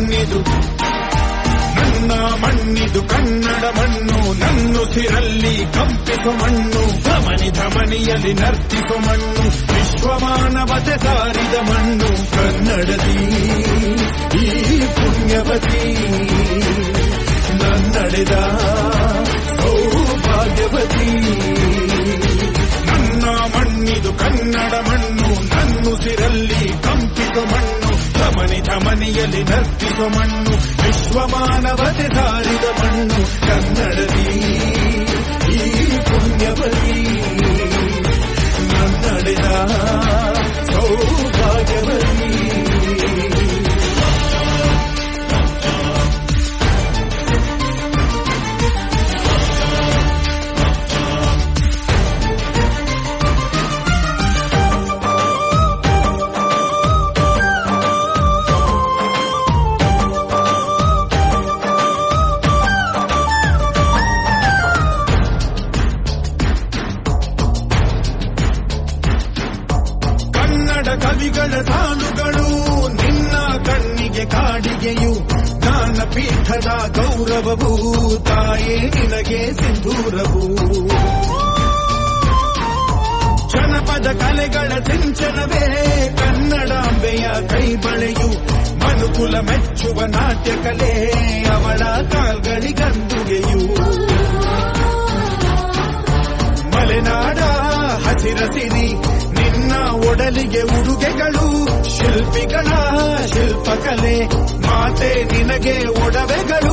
ಮಣ್ಣಿದು ನನ್ನ ಮಣ್ಣಿದು ಕನ್ನಡ ಮಣ್ಣು ನನ್ನುಸಿರಲ್ಲಿ ಕಂಪಿಸೋ ಮಣ್ಣು ಧಮನಿ ಧಮನಿಯಲ್ಲಿ ನರ್ತಿಸೋ ಮಣ್ಣು ವಿಶ್ವಮಾನವತೆ ಸಾರಿದ ಮಣ್ಣು ಕನ್ನಡದಿ ಈ ಪುಣ್ಯವತಿ ನನ್ನಡೆದ ಸೌಭಾಗ್ಯವತಿ ನನ್ನ ಮಣ್ಣಿದು ಕನ್ನಡ ಮಣ್ಣು ನನ್ನುಸಿರಲ್ಲಿ ಕಂಪಿಸೋ ಮಣ್ಣು ಧಮನಿ ಧಮನಿಯಲ್ಲಿ ನರ್ತಿಸೋ ಮಣ್ಣು ವಿಶ್ವಮಾನವತೆ ಸಾರಿದ ಮಣ್ಣು ಕನ್ನಡದಿ ಈ ಪುಣ್ಯವತಿ ನನ್ನಡೆದ ಸೌಭಾಗ್ಯವತಿ. ಕವಿಗಳ ಸಾಲುಗಳು ನಿನ್ನ ಕಣ್ಣಿಗೆ ಕಾಡಿಗೆಯು ಜ್ಞಾನಪೀಠದ ಗೌರವವು ತಾಯೇ ನಿನಗೆ ಸಿಂಧೂರವು ಜನಪದ ಕಲೆಗಳ ಸಿಂಚನವೇ ಕನ್ನಡಾಂಬೆಯ ಕೈಬಳೆಯು ಮನುಕುಲ ಮೆಚ್ಚುವ ನಾಟ್ಯ ಕಲೆ ಅವಳ ಕಾಲ್ಗಳಿಗಂದುಗೆಯು ಮಲೆನಾಡ ಹಸಿರಸಿರಿ ನಿನ್ನ ಒಡಲಿಗೆ ಉಡುಗೆಗಳು ಶಿಲ್ಪಿಗಳ ಶಿಲ್ಪಕಲೆ ಮಾತೆ ನಿನಗೆ ಒಡವೆಗಳು